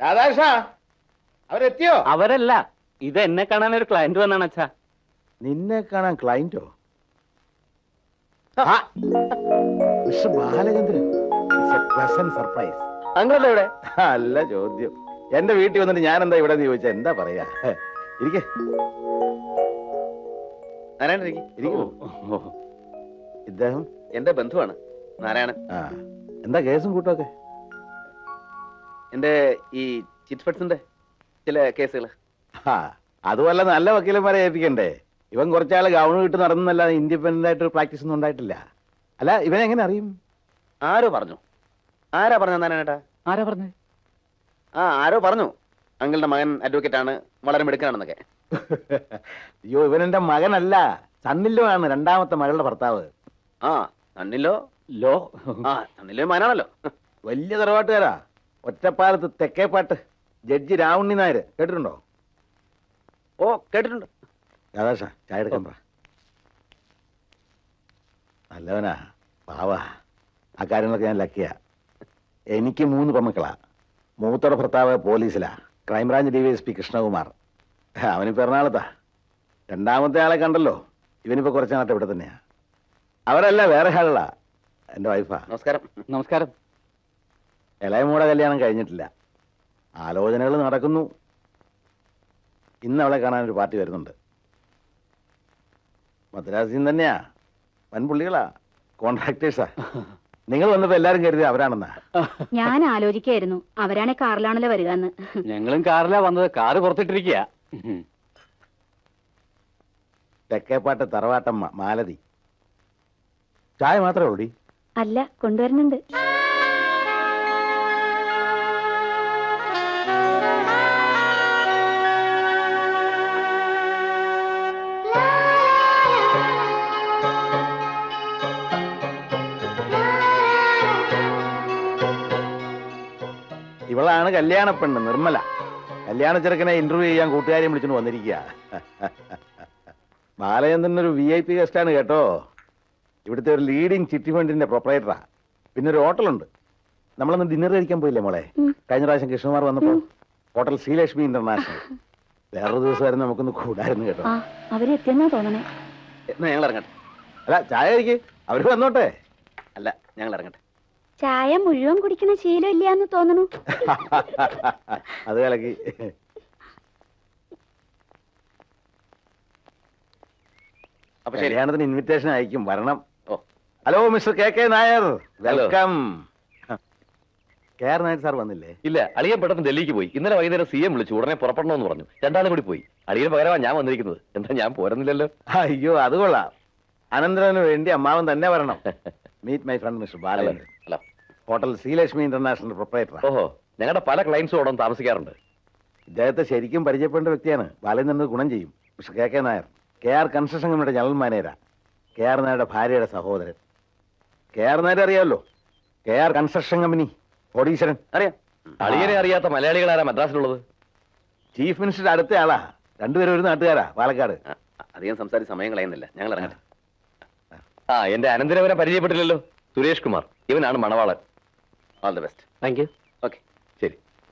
രാധാകൃഷ്ണ, അവരെത്തിയോ? അവരല്ല, ഇത് എന്നെ കാണാൻ ഒരു ക്ലയന്റ് വന്നാണ് അച്ഛാ. നിന്നെ കാണാൻ ക്ലയന്റോ? Mister Balachandran, surprise. താങ്കളല്ലേ ഇവിടെ? അല്ല ചോദ്യം. എന്റെ വീട്ടിൽ വന്നിട്ട് ഞാൻ എന്താ ഇവിടെ ചോദിച്ചാ എന്താ പറയാ? ഇരിക്കെ. ഇദ്ദേഹം എന്റെ ബന്ധുവാണ്, നാരായണൻ. എന്താ കേസും കൂട്ടൊക്കെ? എന്റെ ഈ ചിറ്റ് ഫണ്ട്സിന്റെ ചില കേസുകൾ. അതുമല്ല, നല്ല വക്കീലന്മാരെ ഏൽപ്പിക്കണ്ടേ? ഇവൻ കുറച്ചാള് ഗവൺമെന്റ് വിട്ട് നടന്നല്ലാതെ ഇൻഡിപെൻഡന്റ് ആയിട്ട് പ്രാക്ടീസ് ഒന്നും ഉണ്ടായിട്ടില്ല. അല്ല, ഇവനെ എങ്ങനെ അറിയും? ആരോ പറഞ്ഞു. ആരാ പറഞ്ഞു നാരായണേട്ടാ? ആരാ പറഞ്ഞത്? ആരോ പറഞ്ഞു അങ്കിളുടെ മകൻ അഡ്വക്കേറ്റ് ആണ്, വളരെ മിടുക്കനാണെന്നൊക്കെ. അയ്യോ, ഇവൻ എന്റെ മകനല്ല, സണ്ണിലോ ആണ്, രണ്ടാമത്തെ മകളുടെ ഭർത്താവ്. സണ്ണിലോ സണ്ണിലോ മകനാണല്ലോ. വലിയ തറവാട്ടുകാരാ. ഒറ്റപ്പാലത്ത് തെക്കേപ്പാട്ട് ജഡ്ജി രാവുണ്ണി നായർ കേട്ടിട്ടുണ്ടോ? ഓ, കേട്ടിട്ടുണ്ട്. രാധാകൃഷ്ണ, ചായ എടുക്കാൻ പറ. നല്ലവനാ, പാവാ. ആ കാര്യങ്ങളൊക്കെ ഞാൻ ലക്കിയാ. എനിക്ക് 3 പെമ്മക്കളാ. മൂത്തോടെ ഭർത്താവ് പോലീസിലാ, ക്രൈംബ്രാഞ്ച് DYSP കൃഷ്ണകുമാർ. അവനിപ്പോ എറണാകുളത്താ. രണ്ടാമത്തെ ആളെ കണ്ടല്ലോ, ഇവനിപ്പോ കുറച്ച് നാട്ടെ ഇവിടെ തന്നെയാ. അവരല്ല, വേറെ ആളാ, എന്റെ വൈഫാ. നമസ്കാരം. നമസ്കാരം. ഇളയമൂടെ കല്യാണം കഴിഞ്ഞിട്ടില്ല, ആലോചനകൾ നടക്കുന്നു. ഇന്ന് അവളെ കാണാനൊരു പാർട്ടി വരുന്നുണ്ട്. മദ്രാസിൽ നിന്ന് തന്നെയാ, വൻപുള്ളികളാ, കോൺട്രാക്ടേഴ്സാ. നിങ്ങൾ വന്നപ്പോ എല്ലാരും കരുതി അവരാണെന്നാ. ഞാൻ ആലോചിക്കായിരുന്നു, അവരാണെ കാറിലാണല്ലോ വരിക എന്ന്. ഞങ്ങളും കാറിലാ വന്നത്, കാറ് പുറത്തിട്ടിരിക്കുക. തെക്കേപ്പാട്ട് തറവാട്ടമ്മ മാലതി. ചായ മാത്രമേ ഉള്ളൂ? അല്ല, കൊണ്ടുവരുന്നുണ്ട്. ഇവളാണ് കല്യാണ പെണ്ണ് നിർമ്മല. കല്യാണ ചെറുക്കനെ ഇന്റർവ്യൂ ചെയ്യാൻ കൂട്ടുകാരെയും വിളിച്ചോണ്ട് വന്നിരിക്കുക. ബാലചന്ദ്രൻ ഒരു VIP ഗസ്റ്റാണ് കേട്ടോ. ഇവിടുത്തെ ഒരു ലീഡിങ് ചിട്ടി ഫണ്ടിന്റെ പ്രൊപ്പറേറ്ററാ. പിന്നെ ഒരു ഹോട്ടലുണ്ട്. നമ്മളൊന്ന് ഡിന്നർ കഴിക്കാൻ പോയില്ലേ മോളെ? കഴിഞ്ഞ പ്രാവശ്യം കൃഷ്ണകുമാർ വന്നപ്പോ ഹോട്ടൽ ശ്രീലക്ഷ്മി ഇന്റർനാഷണൽ. വേറൊരു ദിവസമായിരുന്നു നമുക്കൊന്ന് കൂടായിരുന്നു കേട്ടോ. അവരെത്തിയെന്നാ തോന്നണേ. എന്നാ ഞങ്ങൾ ഇറങ്ങട്ടെ. അല്ല, ചായ കഴിക്ക്, അവര് വന്നോട്ടെ. അല്ല, ഞങ്ങൾ ഇറങ്ങട്ടെ. ചായ മുഴുവൻ കുടിക്കുന്ന ശീലം ഇല്ലാന്ന് തോന്നണു. അത് കലക്കി. അപ്പൊ കല്യാണത്തിന് ഇൻവിറ്റേഷൻ അയക്കും, വരണം. Hello mister KK Nair, welcome. KR Nair sir വന്നില്ലേ? ഇല്ല, അളിയൻ പെട്ടെന്ന് ഡൽഹിക്ക് പോയി. ഇന്നലെ വൈകുന്നേരം CM വിളിച്ചു, ഉടനെ പുറപ്പെടണമെന്ന് പറഞ്ഞു. രണ്ടാളും കൂടി പോയി. അളിയന് പകരമാണ് ഞാൻ വന്നിരിക്കുന്നത്. എന്താ ഞാൻ പോരുന്നില്ലല്ലോ? അയ്യോ, അത് കൊള്ളാം. അനന്തരന് വേണ്ടി അമ്മാവൻ തന്നെ വരണം. Meet my friend mister Balachandran. Hello. Hotel Sreelakshmi international proprietor. ഓഹോ, ഞങ്ങളുടെ പല ക്ലയൻസും അവിടെ താമസിക്കാറുണ്ട്. ഇദ്ദേഹത്തെ ശരിക്കും പരിചയപ്പെടേണ്ട വ്യക്തിയാണ്. ബാലചന്ദ്രന് ഗുണം ചെയ്യും. Mister KK Nair, KR construction കമ്പനിയുടെ ജനറൽ മാനേജരാ. KR നായരുടെ ഭാര്യയുടെ സഹോദരൻ. KR നായർ അറിയാമല്ലോ, KR കൺസ്ട്രക്ഷൻ കമ്പനി കോടീശ്വരൻ. അറിയാം. അളിയനെ അറിയാത്ത മലയാളികളാരാ മദ്രാസിലുള്ളത്? ചീഫ് മിനിസ്റ്ററുടെ അടുത്ത ആളാ. രണ്ടുപേരും ഒരു നാട്ടുകാരാ, പാലക്കാട്. അധികം സംസാരിച്ച് സമയം കളയുന്നില്ല, ഞങ്ങൾ ഇറങ്ങട്ടെ. എന്റെ അനന്തരവനെ പരിചയപ്പെട്ടില്ലല്ലോ, സുരേഷ് കുമാർ. ഇവനാണ് മണവാളൻ. All the best. Thank you.